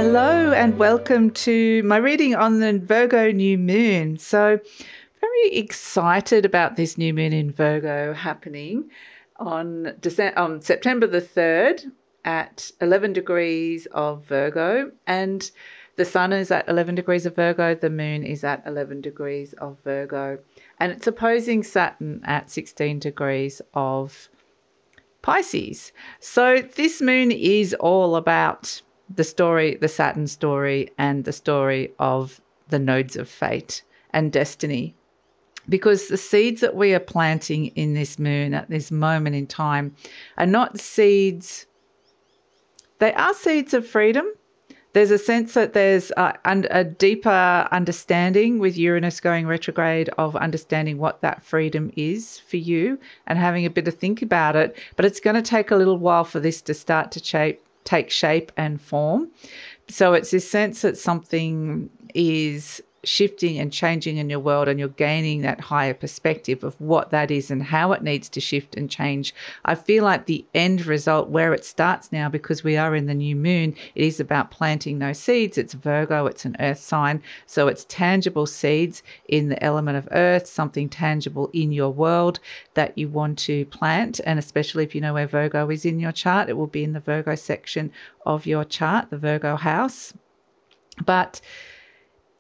Hello and welcome to my reading on the Virgo new moon. So very excited about this new moon in Virgo happening on September the 3rd at 11 degrees of Virgo, and the sun is at 11 degrees of Virgo, the moon is at 11 degrees of Virgo, and it's opposing Saturn at 16 degrees of Pisces. So this moon is all about the story, the Saturn story, and the story of the nodes of fate and destiny. Because the seeds that we are planting in this moon at this moment in time are not seeds, they are seeds of freedom. There's a sense that there's a deeper understanding with Uranus going retrograde of understanding what that freedom is for you and having a bit of think about it. But it's going to take a little while for this to start to take shape and form. So it's this sense that something is shifting and changing in your world, and you're gaining that higher perspective of what that is and how it needs to shift and change. I feel like the end result, where it starts now, because we are in the new moon, it is about planting those seeds. It's Virgo, it's an earth sign, so it's tangible seeds in the element of earth, something tangible in your world that you want to plant. And especially if you know where Virgo is in your chart, it will be in the Virgo section of your chart, the Virgo house. But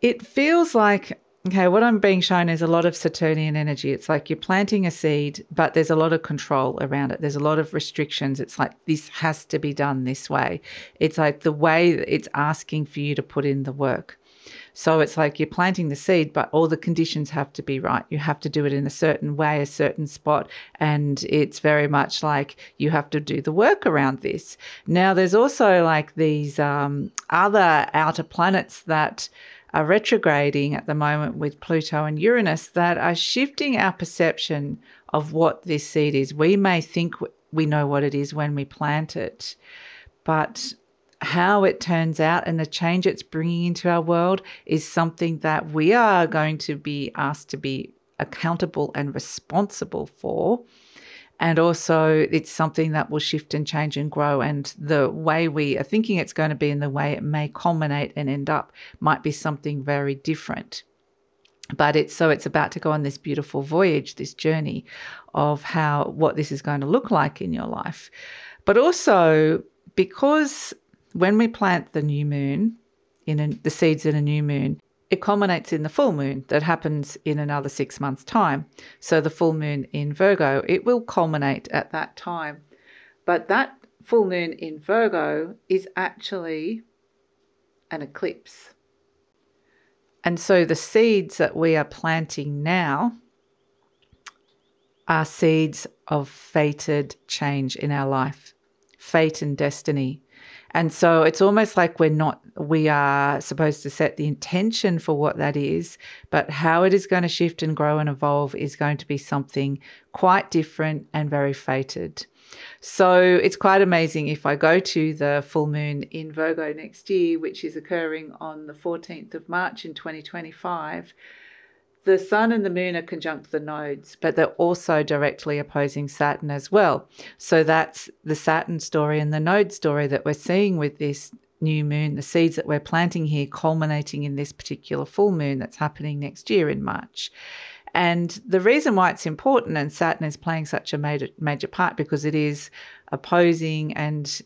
it feels like, okay, what I'm being shown is a lot of Saturnian energy. It's like you're planting a seed, but there's a lot of control around it. There's a lot of restrictions. It's like this has to be done this way. It's like the way it's asking for you to put in the work. So it's like you're planting the seed, but all the conditions have to be right. You have to do it in a certain way, a certain spot. And it's very much like you have to do the work around this. Now, there's also like these other outer planets that are retrograding at the moment with Pluto and Uranus that are shifting our perception of what this seed is. We may think we know what it is when we plant it, but how it turns out and the change it's bringing into our world is something that we are going to be asked to be accountable and responsible for. And also it's something that will shift and change and grow. And the way we are thinking it's going to be and the way it may culminate and end up might be something very different. But it's about to go on this beautiful voyage, this journey of what this is going to look like in your life. But also because when we plant the new moon, the seeds in a new moon, it culminates in the full moon that happens in another 6 months' time. So the full moon in Virgo, it will culminate at that time. But that full moon in Virgo is actually an eclipse. And so the seeds that we are planting now are seeds of fated change in our life, fate and destiny. And so it's almost like we are supposed to set the intention for what that is, but how it is going to shift and grow and evolve is going to be something quite different and very fated. So it's quite amazing. If I go to the full moon in Virgo next year, which is occurring on the 14th of March in 2025, the sun and the moon are conjunct the nodes, but they're also directly opposing Saturn as well. So that's the Saturn story and the node story that we're seeing with this new moon, the seeds that we're planting here culminating in this particular full moon that's happening next year in March. And the reason why it's important and Saturn is playing such a major part, because it is opposing and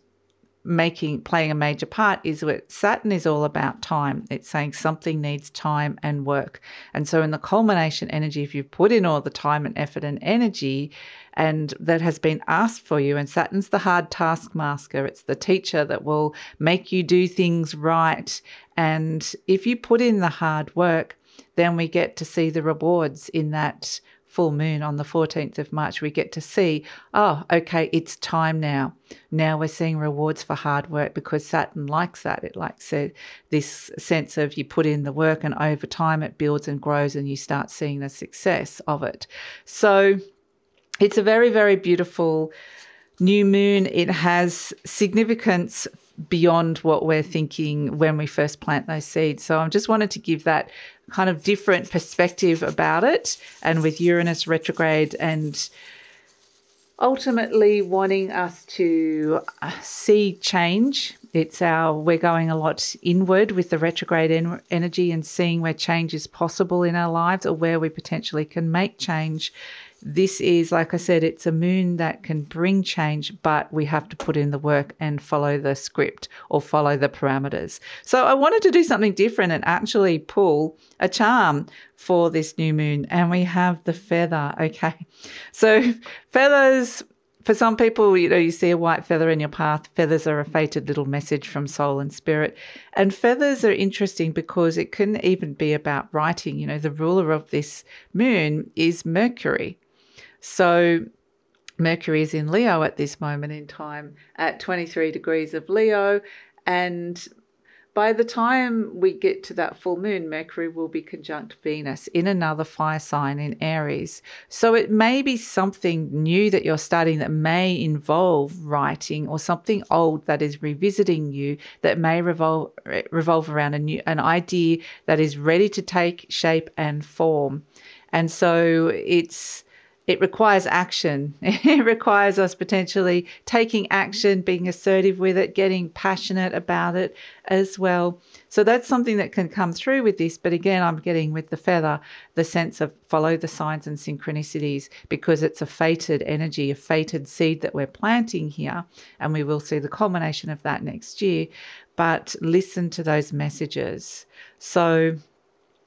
playing a major part, is what Saturn is all about time. It's saying something needs time and work. And so in the culmination energy, if you've put in all the time and effort and energy and that has been asked for you, and Saturn's the hard taskmaster, it's the teacher that will make you do things right. And if you put in the hard work, then we get to see the rewards in that full moon on the 14th of March. We get to see, oh, okay, it's time now. Now we're seeing rewards for hard work, because Saturn likes that. It likes this sense of you put in the work and over time it builds and grows and you start seeing the success of it. So it's a very, very beautiful new moon. It has significance beyond what we're thinking when we first plant those seeds. So I just wanted to give that kind of different perspective about it. And with Uranus retrograde and ultimately wanting us to see change. We're going a lot inward with the retrograde energy and seeing where change is possible in our lives or where we potentially can make change. This is, like I said, it's a moon that can bring change, but we have to put in the work and follow the script or follow the parameters. So I wanted to do something different and actually pull a charm for this new moon. And we have the feather. Okay. So feathers, for some people, you see a white feather in your path. Feathers are a fated little message from soul and spirit. And feathers are interesting because it can even be about writing. The ruler of this moon is Mercury. So Mercury is in Leo at this moment in time at 23 degrees of Leo. And by the time we get to that full moon, Mercury will be conjunct Venus in another fire sign in Aries. So it may be something new that you're starting that may involve writing, or something old that is revisiting you that may revolve around an idea that is ready to take shape and form. And so it requires action. It requires us potentially taking action, being assertive with it, getting passionate about it as well. So that's something that can come through with this. But again, I'm getting with the feather the sense of follow the signs and synchronicities, because it's a fated energy, a fated seed that we're planting here. And we will see the culmination of that next year. But listen to those messages. So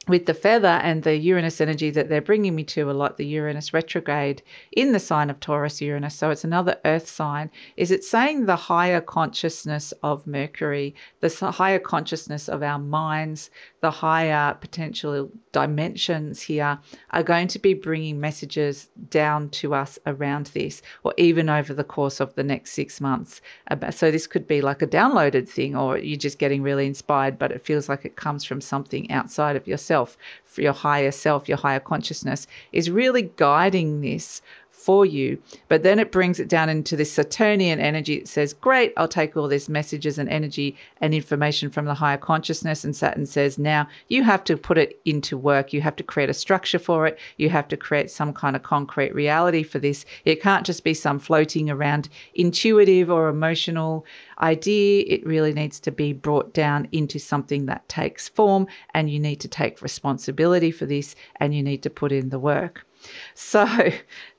with the feather and the Uranus energy that they're bringing me to a lot, the Uranus retrograde in the sign of Taurus Uranus, so it's another earth sign, is it's saying the higher consciousness of Mercury, the higher consciousness of our minds, the higher potential dimensions here are going to be bringing messages down to us around this, or even over the course of the next 6 months. So this could be like a downloaded thing, or you're just getting really inspired, but it feels like it comes from something outside of yourself. For your higher self, your higher consciousness is really guiding this for you. But then it brings it down into this Saturnian energy. It says, great, I'll take all these messages and energy and information from the higher consciousness. And Saturn says, now you have to put it into work. You have to create a structure for it. You have to create some kind of concrete reality for this. It can't just be some floating around intuitive or emotional idea. It really needs to be brought down into something that takes form, and you need to take responsibility for this, and you need to put in the work. So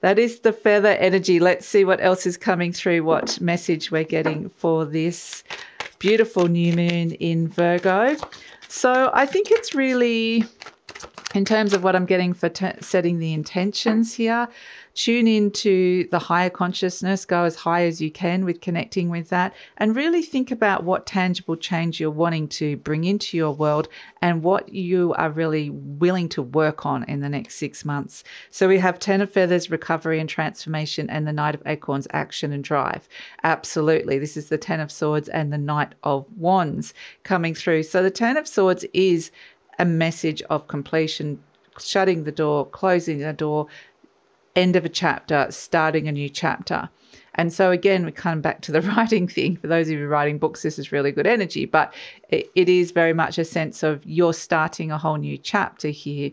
that is the feather energy. Let's see what else is coming through, what message we're getting for this beautiful new moon in Virgo. So I think it's really, in terms of what I'm getting for setting the intentions here, tune into the higher consciousness, go as high as you can with connecting with that, and really think about what tangible change you're wanting to bring into your world and what you are really willing to work on in the next 6 months. So we have 10 of Feathers, recovery and transformation, and the Knight of Acorns, action and drive. Absolutely. This is the 10 of Swords and the Knight of Wands coming through. So the 10 of Swords is a message of completion, shutting the door, closing the door, end of a chapter, starting a new chapter. And so again, we come back to the writing thing. For those of you writing books, this is really good energy, but it is very much a sense of you're starting a whole new chapter here.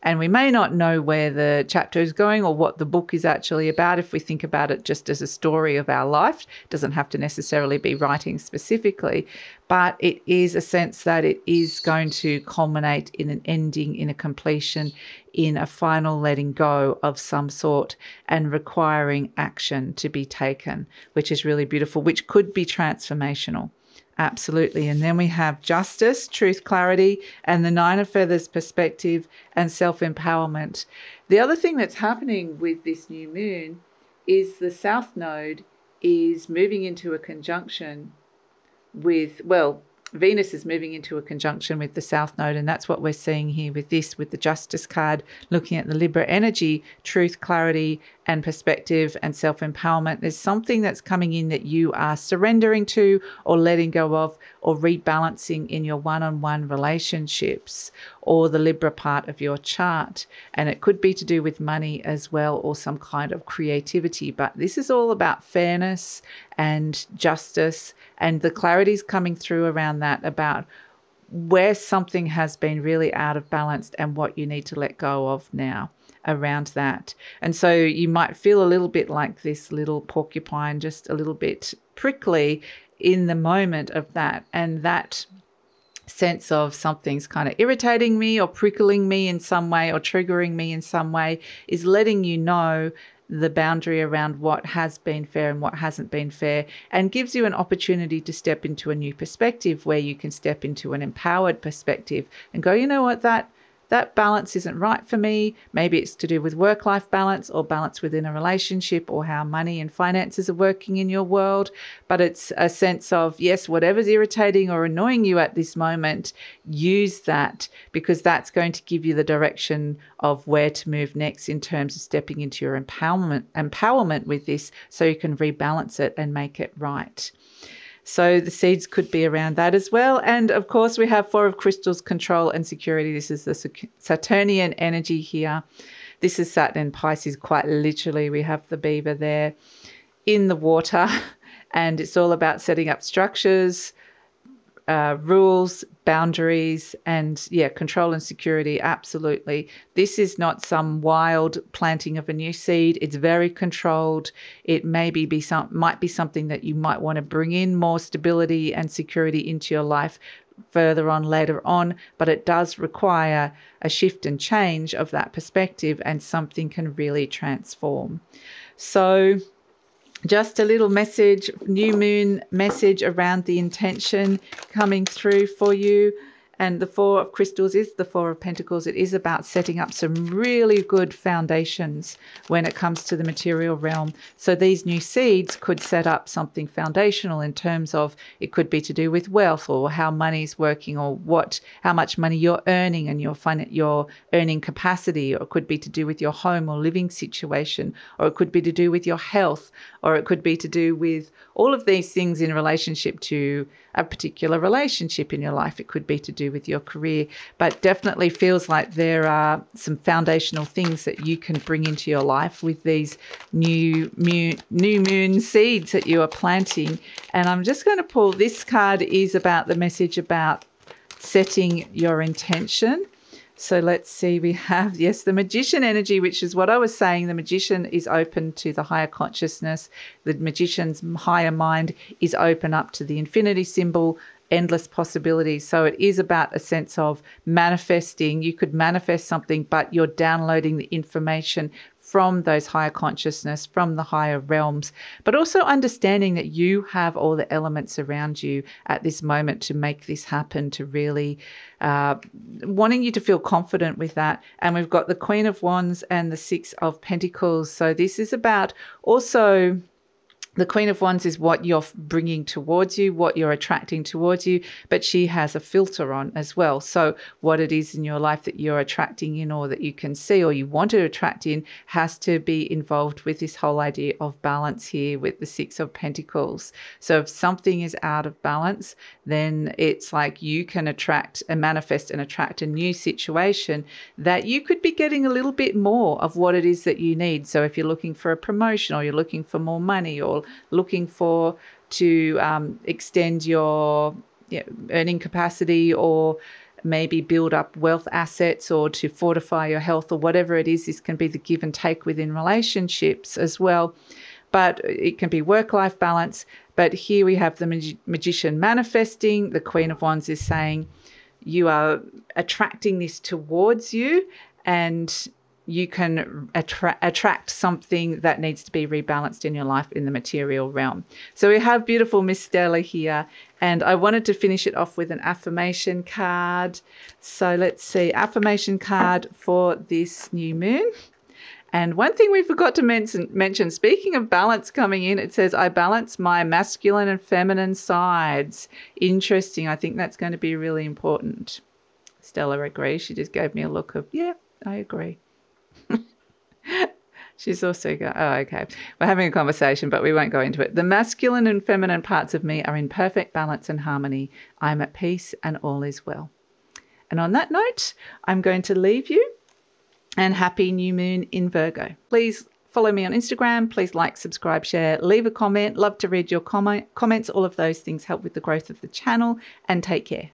And we may not know where the chapter is going or what the book is actually about if we think about it just as a story of our life. It doesn't have to necessarily be writing specifically, but it is a sense that it is going to culminate in an ending, in a completion, in a final letting go of some sort, and requiring action to be taken, which is really beautiful, which could be transformational. Absolutely. And then we have justice, truth, clarity, and the Nine of Feathers, perspective and self-empowerment. The other thing that's happening with this new moon is the South Node is moving into a conjunction with, Venus is moving into a conjunction with the South Node, and that's what we're seeing here with this, with the Justice card, looking at the Libra energy, truth, clarity, and perspective and self-empowerment. There's something that's coming in that you are surrendering to or letting go of or rebalancing in your one-on-one relationships or the Libra part of your chart. And it could be to do with money as well, or some kind of creativity. But this is all about fairness and justice, and the clarity is coming through around that, about where something has been really out of balance and what you need to let go of now. around that. And so you might feel a little bit like this little porcupine, just a little bit prickly in the moment of that. And that sense of something's kind of irritating me or prickling me in some way or triggering me in some way is letting you know the boundary around what has been fair and what hasn't been fair, and gives you an opportunity to step into a new perspective where you can step into an empowered perspective and go, you know what, that balance isn't right for me. Maybe it's to do with work-life balance or balance within a relationship or how money and finances are working in your world. But it's a sense of, yes, whatever's irritating or annoying you at this moment, use that, because that's going to give you the direction of where to move next in terms of stepping into your empowerment with this, so you can rebalance it and make it right. So the seeds could be around that as well. And of course, we have Four of Crystals, control and security. This is the Saturnian energy here. This is Saturn and Pisces, quite literally. We have the beaver there in the water, and it's all about setting up structures, rules, boundaries, and control and security. Absolutely. This is not some wild planting of a new seed. It's very controlled. It might be something that you might want to bring in more stability and security into your life further on later on, but it does require a shift and change of that perspective, and something can really transform. So just a little message, new moon message around the intention coming through for you. And the Four of Crystals is the Four of Pentacles. It is about setting up some really good foundations when it comes to the material realm. So these new seeds could set up something foundational in terms of, it could be to do with wealth or how money's working, or how much money you're earning and your earning capacity, or it could be to do with your home or living situation, or it could be to do with your health, or it could be to do with all of these things in relationship to a particular relationship in your life. It could be to do with your career, but definitely feels like there are some foundational things that you can bring into your life with these new moon seeds that you are planting. And I'm just going to pull, this card is about the message about setting your intention. So let's see, we have, yes, the Magician energy, which is what I was saying. The Magician is open to the higher consciousness. The Magician's higher mind is open up to the infinity symbol, endless possibilities. So it is about a sense of manifesting. You could manifest something, but you're downloading the information from those higher consciousness, from the higher realms, but also understanding that you have all the elements around you at this moment to make this happen, to really wanting you to feel confident with that. And we've got the Queen of Wands and the Six of Pentacles. So this is about also, the Queen of Wands is what you're bringing towards you, what you're attracting towards you, but she has a filter on as well. So what it is in your life that you're attracting in, or that you can see or you want to attract in, has to be involved with this whole idea of balance here with the Six of Pentacles. So if something is out of balance, then it's like you can attract and manifest and attract a new situation that you could be getting a little bit more of what it is that you need. So if you're looking for a promotion, or you're looking for more money, or looking to extend your earning capacity, or maybe build up wealth assets, or to fortify your health, or whatever it is, this can be the give and take within relationships as well. But it can be work-life balance. But here we have the Magician manifesting. The Queen of Wands is saying you are attracting this towards you, and you can attract something that needs to be rebalanced in your life in the material realm. So we have beautiful Miss Stella here, and I wanted to finish it off with an affirmation card. So let's see, affirmation card for this new moon. And one thing we forgot to mention, speaking of balance coming in, it says, I balance my masculine and feminine sides. Interesting. I think that's going to be really important. Stella agrees. She just gave me a look of, yeah, I agree. She's also got, oh, okay. We're having a conversation, but we won't go into it. The masculine and feminine parts of me are in perfect balance and harmony. I'm at peace and all is well. And on that note, I'm going to leave you, and happy new moon in Virgo. Please follow me on Instagram. Please like, subscribe, share, leave a comment. Love to read your comments. All of those things help with the growth of the channel, and take care.